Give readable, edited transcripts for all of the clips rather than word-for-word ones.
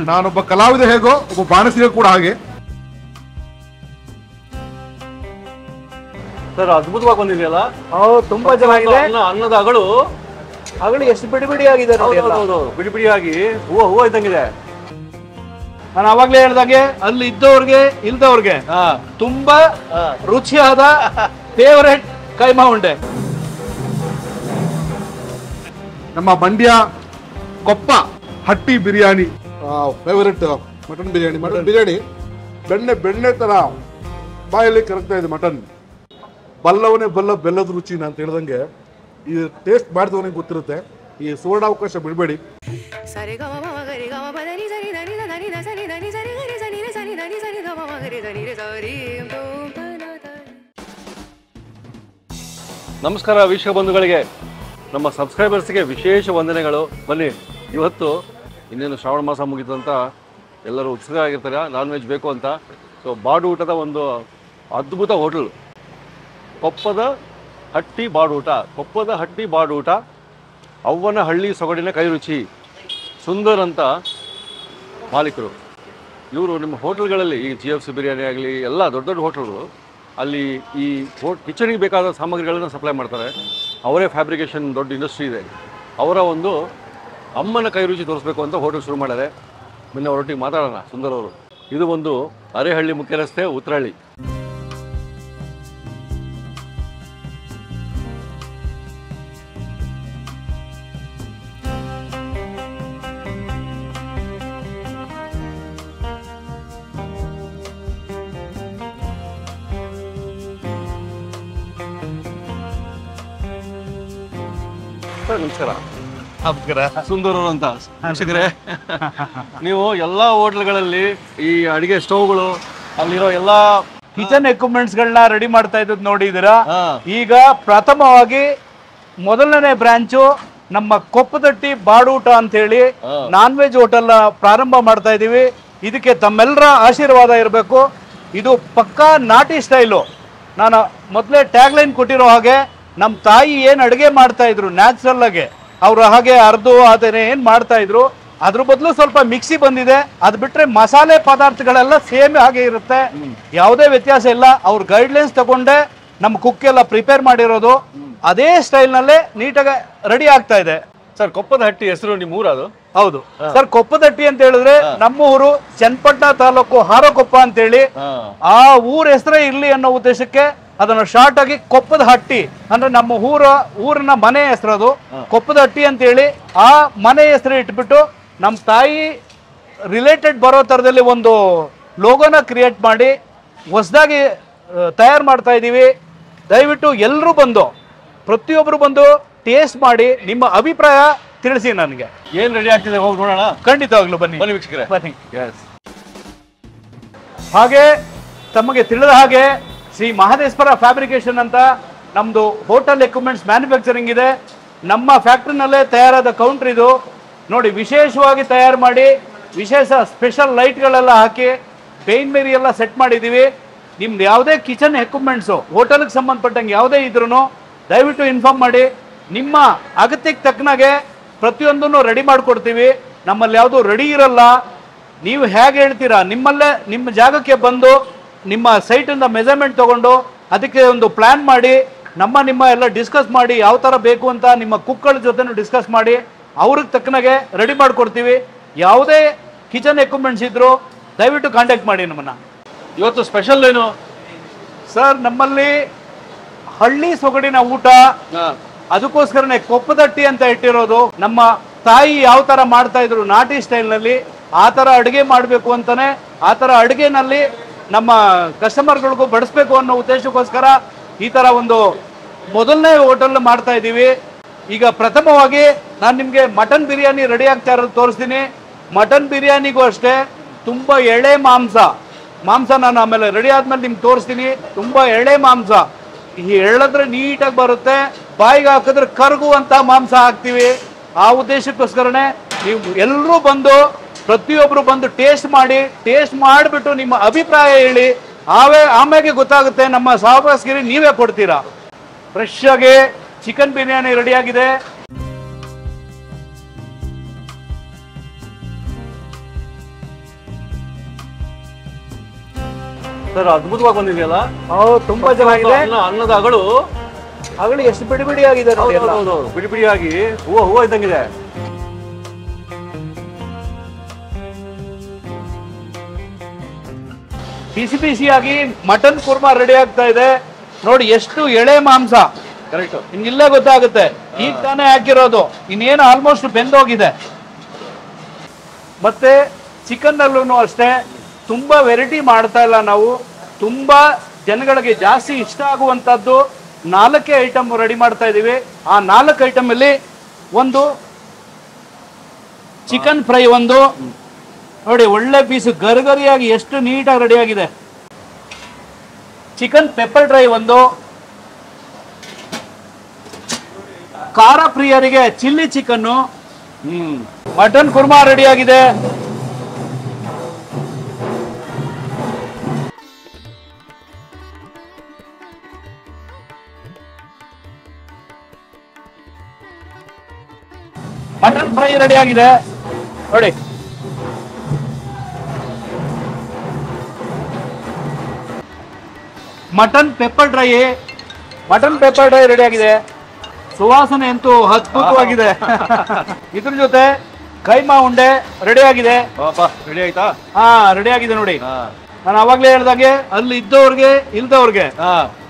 ನಾನೊಬ್ಬ ಕಲಾವಿದ ಹೇಗೋ ಒಬ್ಬ ಬಾಣಸಿಗ ಕೂಡ ಹಾಗೆ. ಸರ್ ಅದ್ಭುತವಾಗಿ ಬಂದಿದೆಯಲ್ಲ. ತುಂಬಾ ಚೆನ್ನಾಗಿದೆ. ಅನ್ನದ ಅಗಳು ಎಷ್ಟು ಬಿಡಿ ಬಿಡಿ ಆಗಿದೆ ನೋಡಿ. ಬಿಡಿ ಬಿಡಿಯಾಗಿ ಹೂವು ಇದ್ದಂಗಿದೆ. ನಾನು ಅವಾಗ್ಲೇ ಹೇಳ್ದಾಗೆ ಅಲ್ಲಿ ಇದ್ದವ್ರಿಗೆ ಇಲ್ದವ್ರಿಗೆ ತುಂಬಾ ರುಚಿಯಾದ ಫೇವರೇಟ್ ಕೈಮಾ ಉಂಡೆ. ನಮ್ಮ ಮಂಡ್ಯ ಕೊಪ್ಪ ಹಟ್ಟಿ biryani favourite mutton biryani. Mutton biryani ಬೆಣ್ಣೆ ತರ ಬಾಯಲ್ಲಿ ಕರಗ್ತಾ ಇದೆ. ಮಟನ್ ಬಲ್ಲವನೇ ಬೆಲ್ಲದ ರುಚಿ ಅಂತ ಹೇಳ್ದಂಗೆ ಈ ಟೇಸ್ಟ್ ಮಾಡಿದವನಿಗೆ ಗೊತ್ತಿರುತ್ತೆ. ಈ ಸುವರ್ಣಾವಕಾಶ ಬಿಡಬೇಡಿ. ನಮಸ್ಕಾರ ವೀಕ್ಷಕ ಬಂಧುಗಳಿಗೆ, ನಮ್ಮ ಸಬ್ಸ್ಕ್ರೈಬರ್ಸ್ಗೆ ವಿಶೇಷ ವಂದನೆಗಳು. ಬನ್ನಿ, ಇವತ್ತು ಇನ್ನೇನು ಶ್ರಾವಣ ಮಾಸ ಮುಗಿತು ಅಂತ ಎಲ್ಲರೂ ಉತ್ಸುಕ ಆಗಿರ್ತಾರೆ, ನಾನ್ ವೆಜ್ ಬೇಕು ಅಂತ. ಸೊ ಬಾಡು ಊಟದ ಒಂದು ಅದ್ಭುತ ಹೋಟೆಲ್ ಕೊಪ್ಪದ ಹಟ್ಟಿ ಬಾಡೂಟ. ಕೊಪ್ಪದ ಹಟ್ಟಿ ಬಾಡೂಟ, ಅವ್ವನ ಹಳ್ಳಿ ಸೊಗಡಿನ ಕೈ ರುಚಿ. ಸುಂದರ್ ಅಂತ ಮಾಲೀಕರು. ಇವರು ನಿಮ್ಮ ಹೋಟೆಲ್ಗಳಲ್ಲಿ ಈ GFC ಬಿರಿಯಾನಿ ಆಗಲಿ ಎಲ್ಲ ದೊಡ್ಡ ದೊಡ್ಡ ಹೋಟೆಲ್ಗಳು ಅಲ್ಲಿ ಈ ಕಿಚನಿಗೆ ಬೇಕಾದ ಸಾಮಗ್ರಿಗಳನ್ನು ಸಪ್ಲೈ ಮಾಡ್ತಾರೆ. ಅವರೇ ಫ್ಯಾಬ್ರಿಕೇಷನ್ ದೊಡ್ಡ ಇಂಡಸ್ಟ್ರಿ ಇದೆ. ಅವರ ಒಂದು ಅಮ್ಮನ ಕೈ ರುಚಿ ತೋರಿಸ್ಬೇಕು ಅಂತ ಹೋಟೆಲ್ ಶುರು ಮಾಡ್ಯಾರೆ. ಮೊನ್ನೆ ಅವರೊಟ್ಟಿಗೆ ಮಾತಾಡೋಣ ಸುಂದರ್ ಅವರು. ಇದು ಒಂದು ಅರೆಹಳ್ಳಿ ಮುಖ್ಯ ರಸ್ತೆ, ಉತ್ತರಹಳ್ಳಿ. ನಮಸ್ಕಾರ. ಸುಂದರ್ ಅವರು ಅಂತ ವೀಕ್ಷಕರೇ, ನೀವು ಎಲ್ಲಾ ಹೋಟೆಲ್ಗಳಲ್ಲಿ ಈ ಅಡಿಗೆ ಸ್ಟವ್ಗಳು, ಅಲ್ಲಿರೋ ಎಲ್ಲಾ ಕಿಚನ್ ಎಕ್ವಿಪ್ಮೆಂಟ್ಸ್ ಗಳನ್ನ ರೆಡಿ ಮಾಡ್ತಾ ಇದ್ದದ್ದು ನೋಡಿದೀರಾ. ಈಗ ಪ್ರಥಮವಾಗಿ ಮೊದಲನೇ ಬ್ರಾಂಚು ನಮ್ಮ ಕೊಪ್ಪದಟ್ಟಿ ಬಾಡೂಟ ಅಂತ ಹೇಳಿ ನಾನ್ ವೆಜ್ ಹೋಟೆಲ್ ಪ್ರಾರಂಭ ಮಾಡ್ತಾ ಇದೀವಿ. ಇದಕ್ಕೆ ತಮ್ಮೆಲ್ಲರ ಆಶೀರ್ವಾದ ಇರಬೇಕು. ಇದು ಪಕ್ಕಾ ನಾಟಿ ಸ್ಟೈಲು. ನಾನು ಮೊದಲೇ ಟ್ಯಾಗ್ ಲೈನ್ ಕೊಟ್ಟಿರೋ ಹಾಗೆ, ನಮ್ಮ ತಾಯಿ ಏನು ಅಡುಗೆ ಮಾಡ್ತಾ ಇದ್ರು ನ್ಯಾಚುರಲ್ ಆಗಿ, ಅವರು ಹಾಗೆ ಅರ್ದು ಅದನ್ನೇ ಏನು ಮಾಡ್ತಾ ಇದ್ರು, ಅದ್ರ ಬದಲು ಸ್ವಲ್ಪ ಮಿಕ್ಸಿ ಬಂದಿದೆ. ಅದು ಬಿಟ್ರೆ ಮಸಾಲೆ ಪದಾರ್ಥಗಳೆಲ್ಲ ಸೇಮ್ ಹಾಗೆ ಇರುತ್ತೆ, ಯಾವುದೇ ವ್ಯತ್ಯಾಸ ಇಲ್ಲ. ಅವ್ರ ಗೈಡ್ಲೈನ್ಸ್ ತಗೊಂಡೆ ನಮ್ಮ ಕುಕ್ ಎಲ್ಲ ಪ್ರಿಪೇರ್ ಮಾಡಿರೋದು. ಅದೇ ಸ್ಟೈಲ್ನಲ್ಲೇ ನೀಟಾಗಿ ರೆಡಿ ಆಗ್ತಾ ಇದೆ. ಸರ್, ಕೊಪ್ಪದ ಹಟ್ಟಿ ಹೆಸರು ನಿಮ್ಮ ಊರು? ಅದು ಹೌದು ಸರ್. ಕೊಪ್ಪದಟ್ಟಿ ಅಂತ ಹೇಳಿದ್ರೆ ನಮ್ಮ ಊರು ಚನ್ನಪಟ್ಟಣ ತಾಲೂಕು ಹಾರಕೊಪ್ಪ ಅಂತ ಹೇಳಿ, ಆ ಊರ ಹೆಸರೇ ಇರ್ಲಿ ಅನ್ನೋ ಉದ್ದೇಶಕ್ಕೆ ಅದನ್ನು ಶಾರ್ಟ್ ಆಗಿ ಕೊಪ್ಪದ ಹಟ್ಟಿ ಅಂದ್ರೆ ನಮ್ಮ ಊರಿನ ಮನೆ ಹೆಸರು ಅದು ಕೊಪ್ಪದ ಹಟ್ಟಿ ಅಂತ ಹೇಳಿ ಆ ಮನೆ ಹೆಸರು ಇಟ್ಬಿಟ್ಟು ನಮ್ಮ ತಾಯಿ ರಿಲೇಟೆಡ್ ಬರೋ ಥರದಲ್ಲಿ ಒಂದು ಲೋಗೋನ ಕ್ರಿಯೇಟ್ ಮಾಡಿ ಹೊಸದಾಗಿ ತಯಾರು ಮಾಡ್ತಾ ಇದ್ದೀವಿ. ದಯವಿಟ್ಟು ಎಲ್ಲರೂ ಬಂದು, ಪ್ರತಿಯೊಬ್ಬರು ಬಂದು ಟೇಸ್ಟ್ ಮಾಡಿ ನಿಮ್ಮ ಅಭಿಪ್ರಾಯ ತಿಳಿಸಿ. ನನಗೆ ಏನು ರೆಡಿ ಆಗ್ತಿದೆ ಹೋಗಿ ನೋಡೋಣ. ಖಂಡಿತವಾಗ್ಲೂ ಬನ್ನಿ ವೀಕ್ಷಕರೇ, ಬನ್ನಿ. ಹಾಗೆ ತಮಗೆ ತಿಳಿದ ಹಾಗೆ ಶ್ರೀ ಮಹದೇಶ್ವರ ಫ್ಯಾಬ್ರಿಕೇಶನ್ ಅಂತ ನಮ್ಮದು ಹೋಟೆಲ್ ಎಕ್ವಿಪ್ಮೆಂಟ್ಸ್ ಮ್ಯಾನುಫ್ಯಾಕ್ಚರಿಂಗ್ ಇದೆ. ನಮ್ಮ ಫ್ಯಾಕ್ಟ್ರಿನಲ್ಲೇ ತಯಾರಾದ ಕೌಂಟ್ರ್ ಇದು ನೋಡಿ. ವಿಶೇಷವಾಗಿ ತಯಾರು ಮಾಡಿ ವಿಶೇಷ ಸ್ಪೆಷಲ್ ಲೈಟ್ಗಳೆಲ್ಲ ಹಾಕಿ ಬೇನ್ ಮೇರಿ ಎಲ್ಲ ಸೆಟ್ ಮಾಡಿದ್ದೀವಿ. ನಿಮ್ದು ಯಾವುದೇ ಕಿಚನ್ ಎಕ್ವಿಪ್ಮೆಂಟ್ಸು ಹೋಟೆಲ್ಗೆ ಸಂಬಂಧಪಟ್ಟಂಗೆ ಯಾವುದೇ ಇದ್ರೂ ದಯವಿಟ್ಟು ಇನ್ಫಾರ್ಮ್ ಮಾಡಿ. ನಿಮ್ಮ ಅಗತ್ಯಕ್ಕೆ ತಕ್ಕನಾಗೆ ಪ್ರತಿಯೊಂದನ್ನು ರೆಡಿ ಮಾಡಿಕೊಡ್ತೀವಿ. ನಮ್ಮಲ್ಲಿ ಯಾವುದು ರೆಡಿ ಇರಲ್ಲ. ನೀವು ಹೇಗೆ ಹೇಳ್ತೀರಾ, ನಿಮ್ಮಲ್ಲೇ ನಿಮ್ಮ ಜಾಗಕ್ಕೆ ಬಂದು ನಿಮ್ಮ ಸೈಟಿಂದ ಮೆಜರ್ಮೆಂಟ್ ತೊಗೊಂಡು ಅದಕ್ಕೆ ಒಂದು ಪ್ಲ್ಯಾನ್ ಮಾಡಿ ನಿಮ್ಮ ಎಲ್ಲ ಡಿಸ್ಕಸ್ ಮಾಡಿ ಯಾವ ಥರ ಬೇಕು ಅಂತ ನಿಮ್ಮ ಕುಕ್ಗಳ ಜೊತೆನೂ ಡಿಸ್ಕಸ್ ಮಾಡಿ ಅವ್ರಿಗೆ ತಕ್ಕನಾಗೆ ರೆಡಿ ಮಾಡಿಕೊಡ್ತೀವಿ. ಯಾವುದೇ ಕಿಚನ್ ಎಕ್ವಿಪ್ಮೆಂಟ್ಸ್ ಇದ್ದರೂ ದಯವಿಟ್ಟು ಕಾಂಟ್ಯಾಕ್ಟ್ ಮಾಡಿ ನಮ್ಮನ್ನು. ಇವತ್ತು ಸ್ಪೆಷಲ್ ಏನು ಸರ್? ನಮ್ಮಲ್ಲಿ ಹಳ್ಳಿ ಸೊಗಡಿನ ಊಟ, ಅದಕ್ಕೋಸ್ಕರನೇ ಕೊಪ್ಪದಟ್ಟಿ ಅಂತ ಇಟ್ಟಿರೋದು. ನಮ್ಮ ತಾಯಿ ಯಾವ ಥರ ಮಾಡ್ತಾ ಇದ್ರು ನಾಟಿ ಸ್ಟೈಲ್ನಲ್ಲಿ, ಆ ಥರ ಅಡುಗೆ ಮಾಡಬೇಕು ಅಂತಾನೆ, ಆ ಥರ ಅಡುಗೆನಲ್ಲಿ ನಮ್ಮ ಕಸ್ಟಮರ್ಗಳಿಗೂ ಬಡಿಸ್ಬೇಕು ಅನ್ನೋ ಉದ್ದೇಶಕ್ಕೋಸ್ಕರ ಈ ಥರ ಒಂದು ಮೊದಲನೇ ಹೋಟೆಲ್ ಮಾಡ್ತಾ ಇದ್ದೀವಿ. ಈಗ ಪ್ರಥಮವಾಗಿ ನಾನು ನಿಮಗೆ ಮಟನ್ ಬಿರಿಯಾನಿ ರೆಡಿ ಆಗ್ತಾ ಇರೋದು ತೋರಿಸ್ತೀನಿ. ಮಟನ್ ಬಿರಿಯಾನಿಗೂ ಅಷ್ಟೇ ತುಂಬ ಎಳೆ ಮಾಂಸ ನಾನು ಆಮೇಲೆ ರೆಡಿ ಆದ್ಮೇಲೆ ನಿಮ್ಗೆ ತೋರಿಸ್ತೀನಿ. ತುಂಬ ಎಳೆ ಮಾಂಸ, ಈ ಎಳೆದ್ರೆ ನೀಟಾಗಿ ಬರುತ್ತೆ, ಬಾಯಿಗೆ ಹಾಕಿದ್ರೆ ಕರಗುವಂಥ ಮಾಂಸ ಹಾಕ್ತೀವಿ. ಆ ಉದ್ದೇಶಕ್ಕೋಸ್ಕರನೇ ನೀವು ಎಲ್ಲರೂ ಬಂದು, ಪ್ರತಿಯೊಬ್ಬರು ಬಂದು ಟೇಸ್ಟ್ ಮಾಡಿಬಿಟ್ಟು ನಿಮ್ಮ ಅಭಿಪ್ರಾಯ ಹೇಳಿ. ಆಮೇಲೆ ಗೊತ್ತಾಗುತ್ತೆ ನಮ್ಮ ಸಾವಕಾಸಗಿರಿ ನೀವೇ ಕೊಡ್ತೀರಾ. ಫ್ರೆಶ್ ಆಗಿ ಚಿಕನ್ ಬಿರಿಯಾನಿ ರೆಡಿಯಾಗಿದೆ. ಸರ್ ಅದ್ಭುತವಾಗಿ ಬಂದಿದೆಯಲ್ಲ. ಹೌದು, ತುಂಬಾ ಚೆನ್ನಾಗಿದೆ. ಅನ್ನದ ಅಗಳು ಎಷ್ಟು ಬಿಡಿ ಬಿಡಿ ಆಗಿದೆ ನೋಡಿ. ಬಿಡಿ ಬಿಡಿಯಾಗಿ ಹೂವು ಇದ್ದಂಗಿದೆ. ಬಿಸಿ ಬಿಸಿಯಾಗಿ ಮಟನ್ ಕುರ್ಮಾ ರೆಡಿ ಆಗ್ತಾ ಇದೆ ನೋಡಿ. ಎಷ್ಟು ಎಳೆ ಮಾಂಸ, ಕರೆಕ್ಟ್. ಇಲ್ಲೇ ಗೊತ್ತಾಗುತ್ತೆ. ಈಗ ತಾನೇ ಹಾಕಿರೋದು, ಇನ್ನೇನು ಆಲ್ಮೋಸ್ಟ್ ಬೆಂದೋಗಿದೆ. ಮತ್ತೆ ಚಿಕನ್ ನಲ್ಲೂ ಅಷ್ಟೇ ತುಂಬಾ ವೆರೈಟಿ ಮಾಡ್ತಾ ಇಲ್ಲ ನಾವು. ತುಂಬಾ ಜನಗಳಿಗೆ ಜಾಸ್ತಿ ಇಷ್ಟ ಆಗುವಂತದ್ದು 4 ಐಟಮ್ ರೆಡಿ ಮಾಡ್ತಾ ಇದೀವಿ. ಆ 4 ಐಟಮ್ ಅಲ್ಲಿ ಒಂದು ಚಿಕನ್ ಫ್ರೈ, ಒಂದು ನೋಡಿ ಒಳ್ಳೆ ಪೀಸು ಗರಿಗರಿಯಾಗಿ ಎಷ್ಟು ನೀಟಾಗಿ ರೆಡಿ ಆಗಿದೆ. ಚಿಕನ್ ಪೆಪ್ಪರ್ ಡ್ರೈ ಒಂದು, ಖಾರ ಪ್ರಿಯರಿಗೆ ಚಿಲ್ಲಿ ಚಿಕನ್ನು, ಮಟನ್ ಕುರ್ಮಾ ರೆಡಿ ಆಗಿದೆ. ಮಟನ್ ಫ್ರೈ ರೆಡಿ ಆಗಿದೆ ನೋಡಿ. ಮಟನ್ ಪೆಪ್ಪರ್ ಡ್ರೈ ರೆಡಿ ಆಗಿದೆ. ಸುವಾಸನೆ ಅಂತೂ ಅದ್ಭುತವಾಗಿದೆ. ಇದ್ರ ಜೊತೆ ಕೈಮಾ ಉಂಡೆ ರೆಡಿ ಆಗಿದೆ. ರೆಡಿ ಆಯ್ತಾ? ಹಾ, ರೆಡಿ ಆಗಿದೆ ನೋಡಿ. ನಾನು ಅವಾಗ್ಲೇ ಹೇಳ್ದಾಗೆ ಅಲ್ಲಿ ಇದ್ದವ್ರಿಗೆ ಇಲ್ದವ್ರಿಗೆ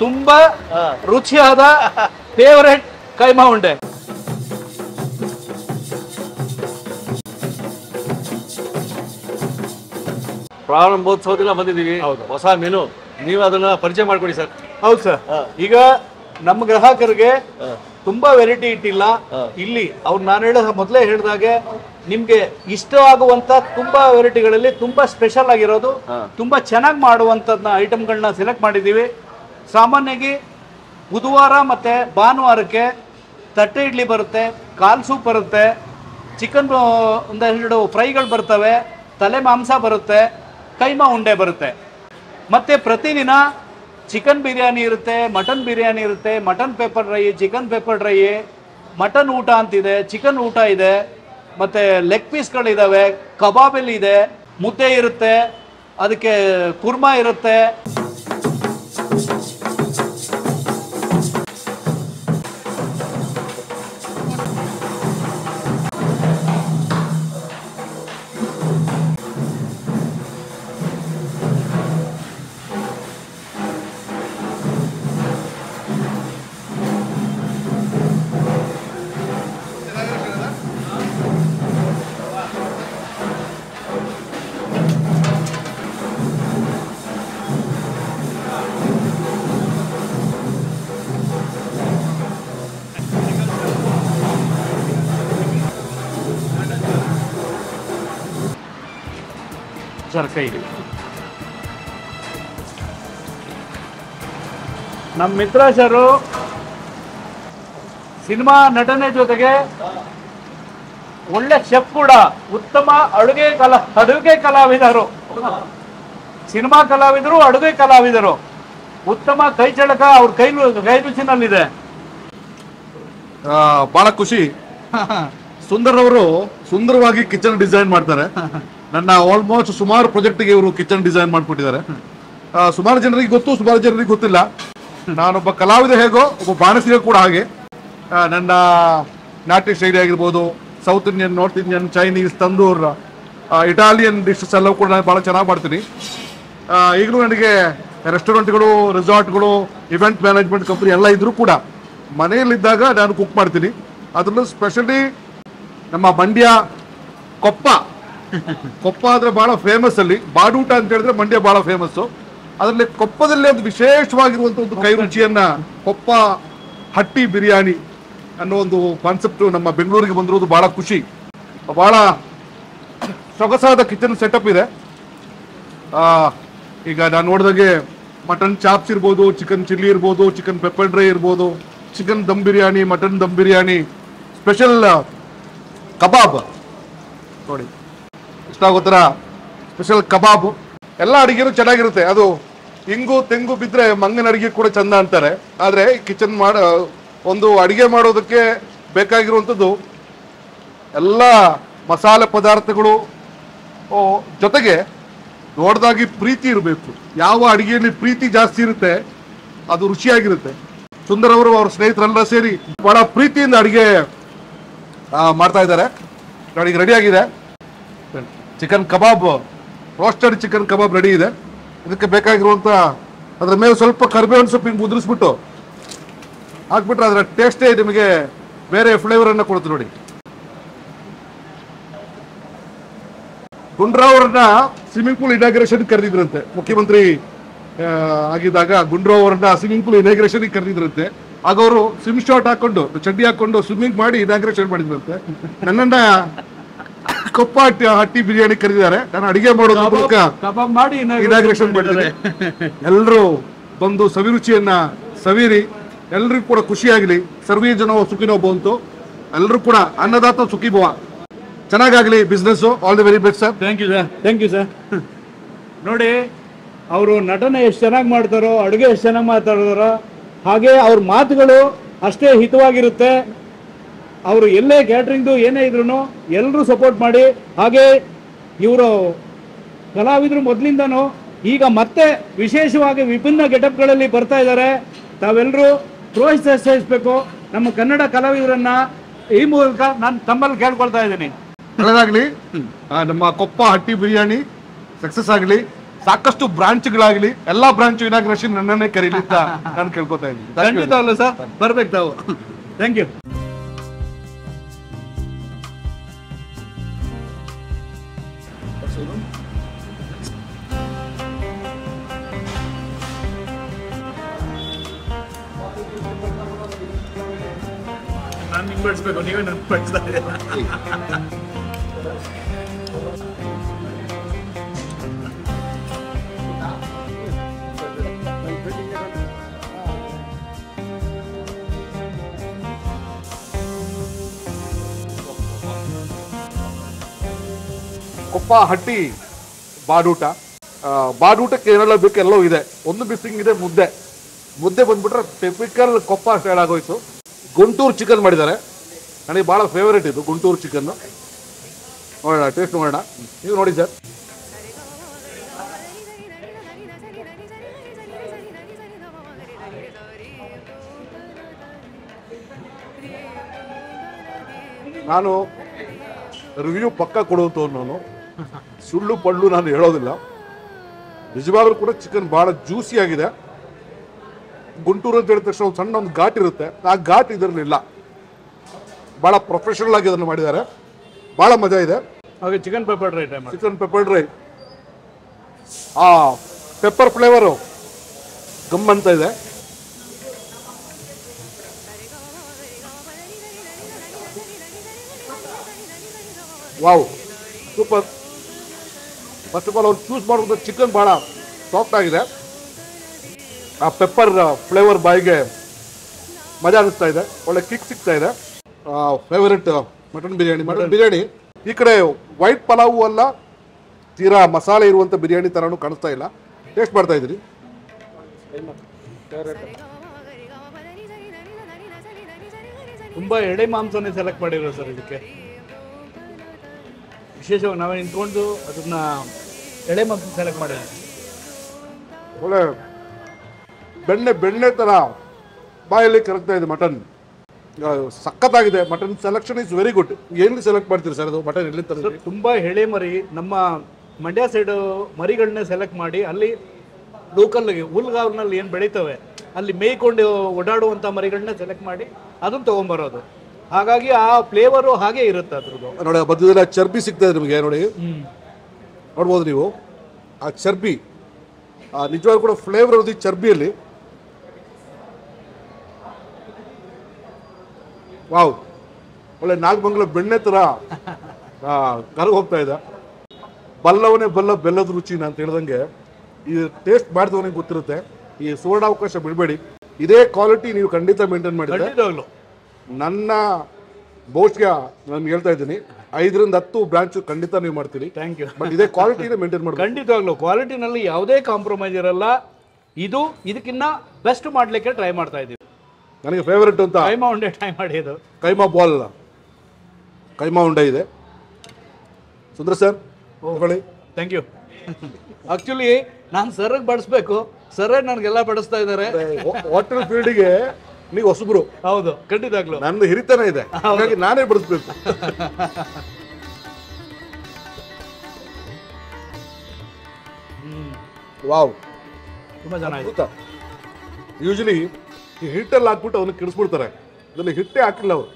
ತುಂಬಾ ರುಚಿಯಾದ ಫೇವರೇಟ್ ಕೈಮಾ ಉಂಡೆ. ಪ್ರಾರಂಭೋತ್ಸವದಿಂದ ಬಂದಿದ್ದೀವಿ. ಹೊಸ ಮೆನು, ನೀವು ಅದನ್ನ ಪರಿಚಯ ಮಾಡ್ಕೊಡಿ ಸರ್. ಹೌದು ಸರ್. ಈಗ ನಮ್ಮ ಗ್ರಾಹಕರಿಗೆ ತುಂಬಾ ವೆರೈಟಿ ಇಟ್ಟಿಲ್ಲ ಇಲ್ಲಿ. ನಾನು ಮೊದಲೇ ಹೇಳಿದಾಗೆ ನಿಮ್ಗೆ ಇಷ್ಟ ಆಗುವಂತ ತುಂಬಾ ವೆರೈಟಿಗಳಲ್ಲಿ ತುಂಬಾ ಸ್ಪೆಷಲ್ ಆಗಿರೋದು, ತುಂಬಾ ಚೆನ್ನಾಗಿ ಮಾಡುವಂತದ್ನ ಐಟಮ್ಗಳನ್ನ ಸೆಲೆಕ್ಟ್ ಮಾಡಿದೀವಿ. ಸಾಮಾನ್ಯವಾಗಿ ಬುಧವಾರ ಮತ್ತೆ ಭಾನುವಾರಕ್ಕೆ ತಟ್ಟೆ ಇಡ್ಲಿ ಬರುತ್ತೆ, ಕಾಲ್ ಸೂಪ್ ಬರುತ್ತೆ, ಚಿಕನ್ ಒಂದೆರಡು ಫ್ರೈಗಳು ಬರ್ತವೆ, ತಲೆ ಮಾಂಸ ಬರುತ್ತೆ, ಕೈಮಾ ಉಂಡೆ ಬರುತ್ತೆ. ಮತ್ತೆ ಪ್ರತಿದಿನ ಚಿಕನ್ ಬಿರಿಯಾನಿ ಇರುತ್ತೆ, ಮಟನ್ ಬಿರಿಯಾನಿ ಇರುತ್ತೆ, mutton pepper dry, chicken pepper dry, mutton ಊಟ ಅಂತಿದೆ, ಚಿಕನ್ ಊಟ ಇದೆ, ಮತ್ತೆ ಲೆಗ್ ಪೀಸ್ಗಳಿದಾವೆ, ಕಬಾಬ್ ಇದೆ, ಮುದ್ದೆ ಇರುತ್ತೆ, ಅದಕ್ಕೆ ಕುರ್ಮಾ ಇರುತ್ತೆ. ಕೈ ನಮ್ಮ ಮಿತ್ರಾಶರು ಸಿನಿಮಾ ನಟನೆ ಜೊತೆಗೆ ಒಳ್ಳೆ ಶೆಫ್ ಕೂಡ, ಉತ್ತಮ ಅಡುಗೆ ಕಲಾವಿದರು, ಸಿನಿಮಾ ಕಲಾವಿದರು, ಅಡುಗೆ ಕಲಾವಿದರು, ಉತ್ತಮ ಕೈ ಚಳಕ ಅವ್ರ ಕೈ ರುಚಿನಲ್ಲಿದೆ. ಬಹಳ ಖುಷಿ. ಸುಂದರ್ ಅವರು ಸುಂದರವಾಗಿ ಕಿಚನ್ ಡಿಸೈನ್ ಮಾಡ್ತಾರೆ. ನನ್ನ ಆಲ್ಮೋಸ್ಟ್ ಸುಮಾರು ಪ್ರಾಜೆಕ್ಟ್ಗೆ ಇವರು ಕಿಚನ್ ಡಿಸೈನ್ ಮಾಡ್ಕೊಟ್ಟಿದ್ದಾರೆ. ಸುಮಾರು ಜನರಿಗೆ ಗೊತ್ತು, ಸುಮಾರು ಜನರಿಗೆ ಗೊತ್ತಿಲ್ಲ. ನಾನೊಬ್ಬ ಕಲಾವಿದ ಹೇಗೋ ಒಬ್ಬ ಬಾಣಸಿಗ ಕೂಡ ಹಾಗೆ. ನನ್ನ ನಾಟ್ಯ ಶೈಲಿ ಆಗಿರ್ಬೋದು, south Indian, north Indian, Chinese, tandoor, Italian dishes ಎಲ್ಲವೂ ಕೂಡ ನಾನು ಭಾಳ ಚೆನ್ನಾಗಿ ಮಾಡ್ತೀನಿ. ಈಗಲೂ ನನಗೆ ರೆಸ್ಟೋರೆಂಟ್ಗಳು, ರೆಸಾರ್ಟ್ಗಳು, ಇವೆಂಟ್ ಮ್ಯಾನೇಜ್ಮೆಂಟ್ ಕಂಪ್ನಿ ಎಲ್ಲ ಇದ್ರೂ ಕೂಡ ಮನೆಯಲ್ಲಿದ್ದಾಗ ನಾನು ಕುಕ್ ಮಾಡ್ತೀನಿ. ಅದರಲ್ಲೂ ಸ್ಪೆಷಲಿ ನಮ್ಮ ಮಂಡ್ಯ ಕೊಪ್ಪ ಆದರೆ ಭಾಳ ಫೇಮಸ್. ಅಲ್ಲಿ ಬಾಡೂಟ ಅಂತ ಹೇಳಿದ್ರೆ ಮಂಡ್ಯ ಭಾಳ ಫೇಮಸ್ಸು. ಅದರಲ್ಲಿ ಕೊಪ್ಪದಲ್ಲಿ ಒಂದು ವಿಶೇಷವಾಗಿರುವಂಥ ಒಂದು ಕೈ ರುಚಿಯನ್ನ ಕೊಪ್ಪ ಹಟ್ಟಿ ಬಿರಿಯಾನಿ ಅನ್ನೋ ಒಂದು ಕಾನ್ಸೆಪ್ಟು ನಮ್ಮ ಬೆಂಗಳೂರಿಗೆ ಬಂದಿರೋದು ಭಾಳ ಖುಷಿ. ಭಾಳ ಸೊಗಸಾದ ಕಿಚನ್ ಸೆಟಪ್ ಇದೆ. ಈಗ ನಾನು ನೋಡಿದಾಗೆ ಮಟನ್ ಚಾಪ್ಸ್ ಇರ್ಬೋದು, ಚಿಕನ್ ಚಿಲ್ಲಿ ಇರ್ಬೋದು, ಚಿಕನ್ ಪೆಪ್ಪರ್ ಡ್ರೈ ಇರ್ಬೋದು, chicken dum biryani, mutton dum biryani, special ಕಬಾಬ್ ನೋಡಿ, ಇಷ್ಟ ಆಗೋ ಥರ ಸ್ಪೆಷಲ್ ಕಬಾಬು. ಎಲ್ಲ ಅಡುಗೆನೂ ಚೆನ್ನಾಗಿರುತ್ತೆ. ಅದು ಇಂಗು ತೆಂಗು ಬಿದ್ದರೆ ಮಂಗನ ಅಡುಗೆ ಕೂಡ ಚಂದ ಅಂತಾರೆ. ಆದರೆ ಕಿಚನ್ ಒಂದು ಅಡುಗೆ ಮಾಡೋದಕ್ಕೆ ಬೇಕಾಗಿರುವಂಥದ್ದು ಎಲ್ಲ ಮಸಾಲೆ ಪದಾರ್ಥಗಳು ಜೊತೆಗೆ ದೊಡ್ಡದಾಗಿ ಪ್ರೀತಿ ಇರಬೇಕು. ಯಾವ ಅಡಿಗೆಯಲ್ಲಿ ಪ್ರೀತಿ ಜಾಸ್ತಿ ಇರುತ್ತೆ ಅದು ರುಚಿಯಾಗಿರುತ್ತೆ. ಸುಂದರ್ ಅವರು ಅವ್ರ ಸ್ನೇಹಿತರೆಲ್ಲ ಸೇರಿ ಬಹಳ ಪ್ರೀತಿಯಿಂದ ಅಡಿಗೆ ಮಾಡ್ತಾ ಇದ್ದಾರೆ. ಅಡಿಗೆ ರೆಡಿ ಆಗಿದೆ. ಚಿಕನ್ ಕಬಾಬ್, ರೋಸ್ಟೆಡ್ ಚಿಕನ್ ಕಬಾಬ್ ರೆಡಿ ಇದೆ. ಇದಕ್ಕೆ ಬೇಕಾಗಿರುವಂತ ಅದ್ರ ಮೇಲೆ ಸ್ವಲ್ಪ ಕರಿಬೇವಿನ ಸೊಪ್ಪು ಹಿಂಗೆ ಉದುರಿಸ್ಬಿಟ್ಟು ಹಾಕ್ಬಿಟ್ರೆ ಅದರ ಟೇಸ್ಟೇ ನಿಮಗೆ ಬೇರೆ ಫ್ಲೇವರ್ ಅನ್ನ ಕೊಡುತ್ತೆ ನೋಡಿ. ಗುಂಡ್ರಾವ್ ಅವರನ್ನ ಸ್ವಿಮ್ಮಿಂಗ್ ಪೂಲ್ ಇನಾಗ್ರೇಷನ್ ಕರೆದಿದ್ರಂತೆ. ಮುಖ್ಯಮಂತ್ರಿ ಆಗಿದ್ದಾಗ ಗುಂಡ್ರಾವ್ ಅವರನ್ನ ಸ್ವಿಮ್ಮಿಂಗ್ ಪೂಲ್ ಇನಾಗ್ರೇಷನ್ ಕರೆದಿದ್ರಂತೆ. ಆಗ ಅವರು ಸ್ವಿಮ್ ಶಾರ್ಟ್ ಹಾಕೊಂಡು ಚಡ್ಡಿ ಹಾಕೊಂಡು ಸ್ವಿಮ್ಮಿಂಗ್ ಮಾಡಿ ಇನಾಗ್ರೇಷನ್ ಮಾಡಿದ್ರಂತೆ. ನನ್ನನ್ನ ಕೊಪ್ಪ ಹಟ್ಟಿ ಬಿರಿಯಾನಿ ಕರೆದಿದ್ದಾರೆ. ನಾನು ಅಡಿಗೆ ಮಾಡೋದು ಮೂಲಕ ಇನಾಗ್ರೇಷನ್ ಮಾಡಿದ್ದಾರೆ. ಎಲ್ಲರೂ ಬಂದು ಸವಿರುಚಿಯನ್ನ ಸವಿರಿ, ಎಲ್ರಿಗೂ ಕೂಡ ಖುಷಿಯಾಗಲಿ. ಸರ್ವೇ ಜನೋ ಸುಖಿನೋ ಭವಂತು. ಎಲ್ಲರೂ ಕೂಡ ಅನ್ನದಾತ ಸುಖಿ ಭವ. ಚೆನ್ನಾಗಾಗಲಿ business. All the very best sir. Thank you sir. Thank you sir. ನೋಡಿ, ಅವರು ನಟನೆ ಎಷ್ಟು ಚೆನ್ನಾಗಿ ಮಾಡ್ತಾರೋ, ಅಡುಗೆ ಎಷ್ಟು ಚೆನ್ನಾಗಿ ಮಾತಾಡಿದಾರೋ, ಹಾಗೆ ಅವ್ರ ಮಾತುಗಳು ಅಷ್ಟೇ ಹಿತವಾಗಿರುತ್ತೆ. ಅವರು ಎಲ್ಲೇ ಕ್ಯಾಟ್ರಿಂಗ್ದು ಏನೇ ಇದ್ರು ಎಲ್ಲರೂ ಸಪೋರ್ಟ್ ಮಾಡಿ, ಹಾಗೆ ಇವರು ಕಲಾವಿದರು ಮೊದಲಿಂದನೂ ಈಗ ಮತ್ತೆ ವಿಶೇಷವಾಗಿ ವಿಭಿನ್ನ ಗೆಟಪ್ಗಳಲ್ಲಿ ಬರ್ತಾ ಇದ್ದಾರೆ. ತಾವೆಲ್ಲರೂ ಪ್ರೋತ್ಸಾಹಿಸಬೇಕು ನಮ್ಮ ಕನ್ನಡ ಕಲಾವಿದರನ್ನ. ಈ ಮೂಲಕ ನಾನು ತಮ್ಮಲ್ಲಿ ಕೇಳ್ಕೊಳ್ತಾ ಇದ್ದೀನಿ, ಒಳ್ಳೆದಾಗ್ಲಿ. ನಮ್ಮ ಕೊಪ್ಪ ಹಟ್ಟಿ ಬಿರಿಯಾನಿ ಸಕ್ಸಸ್ ಆಗಲಿ. ಸಾಕಷ್ಟು ಬ್ರಾಂಚ್ಗಳಾಗಲಿ. ಎಲ್ಲಾ ಬ್ರಾಂಚ್ ಇನಾಗ್ರೇಷನ್ ನನ್ನನ್ನೇ ಕರೀಲಿ ಅಂತ ನಾನು ಕೇಳ್ಕೊತಾ ಇದ್ದೀನಿ. ಖಂಡಿತ ಅಲ್ಲ ಸರ್, ಬರ್ಬೇಕು ತಾವು. Thank you. ನಾನು ನಿಮ್ಗೆ ಬಡಿಸ್ಬೇಕು, ನೀವೇ ನನ್ಗೆ ಬಡಿಸ್ತಾ ಇದ್ದೀರಾ. ಕೊಪ್ಪ ಹಟ್ಟಿ ಬಾಡೂಟ. ಬಾಡೂಟಕ್ಕೆ ಏನೆಲ್ಲ ಬೇಕು ಎಲ್ಲವೂ ಇದೆ. ಒಂದು ಮಿಸ್ಸಿಂಗ್ ಇದೆ, ಮುದ್ದೆ ಬಂದ್ಬಿಟ್ರೆ ಟಿಪಿಕಲ್ ಕೊಪ್ಪ ಸ್ಟೈಲ್ ಆಗೋಯ್ತು. ಗುಂಟೂರು ಚಿಕನ್ ಮಾಡಿದ್ದಾರೆ. ನನಗೆ ಭಾಳ ಫೇವರೇಟ್ ಇದು ಗುಂಟೂರು ಚಿಕನ್. ನೋಡೋಣ, ಟೇಸ್ಟ್ ನೋಡೋಣ. ನೀವು ನೋಡಿ ಸರ್. ನಾನು ರಿವ್ಯೂ ಪಕ್ಕ ಕೊಡುವಂಥವ್ನು. ನಾನು ಸುಳ್ಳು ಪಳ್ಳು ನಾನು ಹೇಳೋದಿಲ್ಲ. ನಿಜವಾಗ್ಲೂ ಕೂಡ ಚಿಕನ್ ಭಾಳ ಜ್ಯೂಸಿ ಆಗಿದೆ. ಗುಂಟೂರು ಅಂತ ಹೇಳಿದ ತಕ್ಷಣ ಒಂದು ಸಣ್ಣ ಒಂದು ಘಾಟ್ ಇರುತ್ತೆ. ಆ ಘಾಟ್ ಇದರಲ್ಲಿಲ್ಲ. ಭಾಳ ಪ್ರೊಫೆಷನಲ್ ಆಗಿ ಅದನ್ನು ಮಾಡಿದ್ದಾರೆ. ಭಾಳ ಮಜಾ ಇದೆ. ಹಾಗೆ chicken pepper dry chicken pepper dry, ಆ ಪೆಪ್ಪರ್ ಫ್ಲೇವರು ಗಮ್ ಅಂತ ಇದೆ. Wow, super. First of all ಅವ್ರು ಚೂಸ್ ಮಾಡುವಂಥ ಚಿಕನ್ ಭಾಳ ಸಾಫ್ಟ್ ಆಗಿದೆ. ಆ ಪೆಪ್ಪರ್ ಫ್ಲೇವರ್ ಬಾಯಿಗೆ ಮಜಾ ಅನಿಸ್ತಾ ಇದೆ. ಒಳ್ಳೆ ಕಿಕ್ ಸಿಗ್ತಾ ಇದೆ. Favourite mutton biryani. ಈ ಕಡೆ ವೈಟ್ ಪಲಾವು ಅಲ್ಲ, ತೀರಾ ಮಸಾಲೆ ಇರುವಂಥ ಬಿರಿಯಾನಿ ಥರನೂ ಕಾಣಿಸ್ತಾ ಇಲ್ಲ. ಟೇಸ್ಟ್ ಮಾಡ್ತಾ ಇದ್ದೀರಿ. ತುಂಬ ಎಡೆ ಮಾಂಸನೇ ಸೆಲೆಕ್ಟ್ ಮಾಡಿರೋ ಸರ್. ಇದಕ್ಕೆ ವಿಶೇಷವಾಗಿ ನಾವೇ ನಿಂತ್ಕೊಂಡು ಅದನ್ನ ಎಳೆ ಮಾಂಸ ಸೆಲೆಕ್ಟ್ ಮಾಡಿದ್ವಿ. ಒಳ್ಳೆ ಬೆಣ್ಣೆ ಥರ ಬಾಯಲ್ಲಿ ಕರಗ್ತಾ ಇದೆ ಮಟನ್. ಸಖತ್ತಾಗಿದೆ. Mutton selection is very good. ಎಲ್ಲಿ ಸೆಲೆಕ್ಟ್ ಮಾಡ್ತೀರಿ ಸರ್ ಅದು ಮಟನ್? ಎಲ್ಲಿ ತರ್ತೀರಿ? ತುಂಬ ಎಳೆ ಮರಿ, ನಮ್ಮ ಮಂಡ್ಯ ಸೈಡು ಮರಿಗಳನ್ನೇ ಸೆಲೆಕ್ಟ್ ಮಾಡಿ ಅಲ್ಲಿ ಲೋಕಲ್ ಹುಲ್ಗಾವ್ನಲ್ಲಿ ಏನು ಬೆಳೀತವೆ ಅಲ್ಲಿ ಮೇಯ್ಕೊಂಡು ಓಡಾಡುವಂಥ ಮರಿಗಳನ್ನ ಸೆಲೆಕ್ಟ್ ಮಾಡಿ ಅದನ್ನು ತೊಗೊಂಬರೋದು. ಹಾಗಾಗಿ ಆ ಫ್ಲೇವರು ಹಾಗೆ ಇರುತ್ತೆ ಅದ್ರದ್ದು. ನೋಡಿ, ಮಧ್ಯದಲ್ಲಿ ಚರ್ಬಿ ಸಿಗ್ತದೆ ನಿಮಗೆ. ನೋಡಿ, ನೋಡ್ಬೋದು ನೀವು ಆ ಚರ್ಬಿ. ನಿಜವಾಗ್ಲೂ ಕೂಡ ಫ್ಲೇವರ್ ಇರೋದು ಈ ಚರ್ಬಿಯಲ್ಲಿ. ವಾವ್, ಒಳ್ಳೆ ನಾಗಮಂಗಲ ಬೆಣ್ಣೆ ಥರ ಕರಗಿ ಹೋಗ್ತಾ ಇದೆ. ಬಲ್ಲವನೇ ಬಲ್ಲ ಬೆಲ್ಲದ ರುಚಿ ಅಂತ ಹೇಳ್ದಂಗೆ ಈ ಟೇಸ್ಟ್ ಮಾಡಿದವನಿಗೆ ಗೊತ್ತಿರುತ್ತೆ. ಈ ಸುವರ್ಣಾವಕಾಶ ಬಿಡಬೇಡಿ. ಇದೇ ಕ್ವಾಲಿಟಿ ನೀವು ಖಂಡಿತ ಮೇಂಟೈನ್ ಮಾಡಿದ್ರೆ ನನ್ನ ಬಹುಶಃ ನಾನು ಹೇಳ್ತಾ ಇದ್ದೀನಿ 5ರಿಂದ 10 ಬ್ರಾಂಚ್ ಖಂಡಿತ ನೀವು ಮಾಡ್ತೀರಿ. Thank you. ಬಟ್ ಇದೇ ಕ್ವಾಲಿಟಿನೇ ಮೇಂಟೈನ್ ಮಾಡಿ. ಖಂಡಿತವಾಗ್ಲು ಕ್ವಾಲಿಟಿನಲ್ಲಿ ಯಾವುದೇ ಕಾಂಪ್ರಮೈಸ್ ಇರಲ್ಲ. ಇದಕ್ಕಿನ್ನ ಬೆಸ್ಟ್ ಮಾಡಲಿಕ್ಕೆ ಟ್ರೈ ಮಾಡ್ತಾ ಇದ್ದೀವಿ. ನನಗೆ ಫೇವರೆಟ್ ಅಂತ ಕೈಮಾ ಉಂಡೆ ಟ್ರೈ ಮಾಡಿದ್ದು. ಕೈಮಾ ಬಾಲ್, ಕೈಮಾ ಉಂಡೆ ಇದೆ. Sundar sir, thank you. Actually ನಾನು ಸರ್ಗೆ ಬಡಿಸ್ಬೇಕು, ಸರ್ ನನಗೆಲ್ಲ ಬಡಿಸ್ತಾ ಇದ್ದಾರೆ. ಹೋಟೆಲ್ ಫೀಲ್ಡಿಗೆ ನೀವು ಹೊಸಬ್ರು. ಹೌದು, ಖಂಡಿತಾಗ್ಲು ನನ್ನ ಹಿರಿತನ ಇದೆ, ಹಾಗಾಗಿ ನಾನೇ ಬಡಿಸ್ಬೇಕು. ವಾವ್, ತುಂಬಾ ಚೆನ್ನಾಗಿದೆ. ಯೂಶಲಿ ಈ ಹಿಟ್ಟಲ್ಲಿ ಹಾಕ್ಬಿಟ್ಟು ಅವನ್ನ ಕಿಡಿಸ್ಬಿಡ್ತಾರೆ, ಇದರಲ್ಲಿ ಹಿಟ್ಟೇ ಹಾಕಿಲ್ಲ ಅವರು.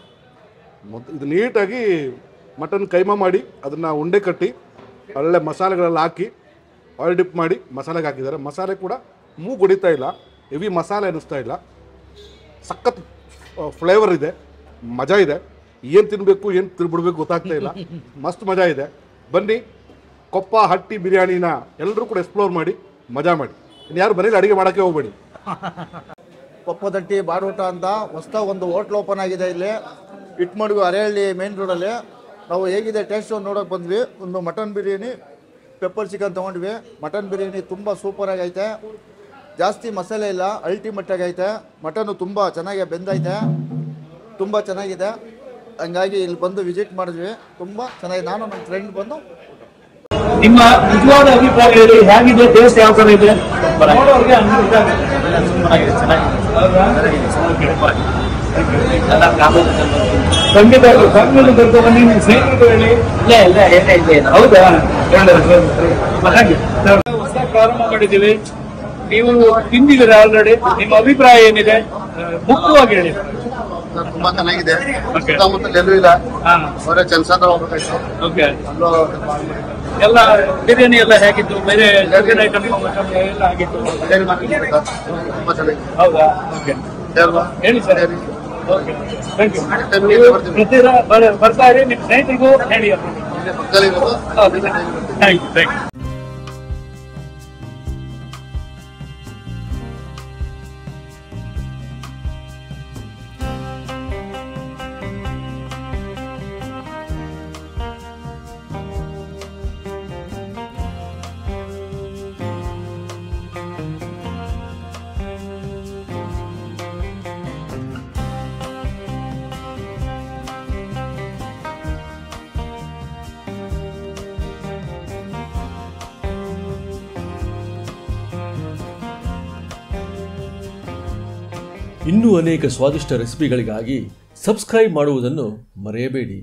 ಇದು ನೀಟಾಗಿ ಮಟನ್ ಕೈಮಾ ಮಾಡಿ ಅದನ್ನು ಉಂಡೆ ಕಟ್ಟಿ ಒಳ್ಳೆ ಮಸಾಲೆಗಳೆಲ್ಲ ಹಾಕಿ ಆಯಿಲ್ ಡಿಪ್ ಮಾಡಿ ಮಸಾಲೆಗೆ ಹಾಕಿದ್ದಾರೆ. ಮಸಾಲೆ ಕೂಡ ಮೂಗು ಹೊಡಿತಾ ಇಲ್ಲ, ಹೆವಿ ಮಸಾಲೆ ಅನ್ನಿಸ್ತಾ ಇಲ್ಲ, ಸಖತ್ ಫ್ಲೇವರ್ ಇದೆ, ಮಜಾ ಇದೆ. ಏನು ತಿನ್ನಬೇಕು ಏನು ತಿನ್ಬಿಡ್ಬೇಕು ಗೊತ್ತಾಗ್ತಾ ಇಲ್ಲ, ಮಸ್ತ್ ಮಜಾ ಇದೆ. ಬನ್ನಿ, ಕೊಪ್ಪ ಹಟ್ಟಿ ಬಿರಿಯಾನಿನ ಎಲ್ಲರೂ ಕೂಡ ಎಕ್ಸ್ಪ್ಲೋರ್ ಮಾಡಿ ಮಜಾ ಮಾಡಿ. ಇನ್ನು ಯಾರು ಮನೇಲಿ ಅಡುಗೆ ಮಾಡೋಕ್ಕೆ ಹೋಗ್ಬೇಡಿ. ಕೊಪ್ಪದಟ್ಟಿ ಬಾಡೂಟ ಅಂತ ಹೊಸದಾಗಿ ಒಂದು ಹೋಟ್ಲ್ ಓಪನ್ ಆಗಿದೆ ಇಲ್ಲಿ ಇಟ್ಮಡ್ಗು ಅರೆಹಳ್ಳಿ ಮೇನ್ ರೋಡಲ್ಲಿ. ನಾವು ಹೇಗಿದೆ ಟೇಸ್ಟ್ ನೋಡೋಕೆ ಬಂದ್ವಿ. ಒಂದು ಮಟನ್ ಬಿರಿಯಾನಿ, ಪೆಪ್ಪರ್ ಚಿಕನ್ ತೊಗೊಂಡ್ವಿ. ಮಟನ್ ಬಿರಿಯಾನಿ ತುಂಬ ಸೂಪರಾಗಿ ಐತೆ, ಜಾಸ್ತಿ ಮಸಾಲೆ ಇಲ್ಲ, ಅಲ್ಟಿಮೇಟ್ ಆಗೈತೆ. ಮಟನ್ನು ತುಂಬ ಚೆನ್ನಾಗಿ ಬೆಂದೈತೆ, ತುಂಬ ಚೆನ್ನಾಗಿದೆ. ಹಂಗಾಗಿ ಇಲ್ಲಿ ಬಂದು ವಿಸಿಟ್ ಮಾಡಿದ್ವಿ, ತುಂಬ ಚೆನ್ನಾಗಿದೆ. ನಾನು ನನ್ನ ಫ್ರೆಂಡ್ ಬಂದು ನಿಮ್ಮ ನಿಜವಾದ ಅಭಿಪ್ರಾಯ ಹೇಳಿ, ಹೇಗಿದೆ ಟೇಸ್ಟ್, ಯಾವ ತರ ಇದೆ? ಖಂಡಿತ ಫ್ಯಾಮಿಲಿ ಕರ್ಕೊಂಡು ಬನ್ನಿ, ನಿಮ್ಮ ಸ್ನೇಹಿತರು ಹೇಳಿ. ಹೌದಾ? ಹೊಸದಾಗಿ ಪ್ರಾರಂಭ ಮಾಡಿದ್ದೀವಿ, ನೀವು ತಿಂದಿದ್ದೀರಾ ಆಲ್ರೆಡಿ, ನಿಮ್ಮ ಅಭಿಪ್ರಾಯ ಏನಿದೆ ಮುಖ್ಯವಾಗಿ ಹೇಳಿ. ತುಂಬಾ ಚೆನ್ನಾಗಿದೆ, ಸುತ್ತಮುತ್ತ ಎಲ್ಲೂ ಇಲ್ಲ, ಅವರೇ ಕೆಲಸ ಹೋಗ್ಬೇಕಾಯ್ತು. ಓಕೆ, ಎಲ್ಲ ಬಿರಿಯಾನಿ ಎಲ್ಲ ಹೇಗಿತ್ತು? ಬೇರೆ ಚಿಕನ್ ಐಟಮ್ ಎಲ್ಲ ಆಗಿತ್ತು? ತುಂಬಾ ಚೆನ್ನಾಗಿದೆ. ಹೌದಾ? ಓಕೆ, ಹೇಳಿ ಸರ್. Okay, thank you. ಬರ್ತಾ ಇರಿ, ನಿಮ್ಮ ಸ್ನೇಹಿತರಿಗೂ ಹೇಳಿ. Thank you, thank you. ಇನ್ನೂ ಅನೇಕ ಸ್ವಾದಿಷ್ಟ ರೆಸಿಪಿಗಳಿಗಾಗಿ ಸಬ್ಸ್ಕ್ರೈಬ್ ಮಾಡುವುದನ್ನು ಮರೆಯಬೇಡಿ.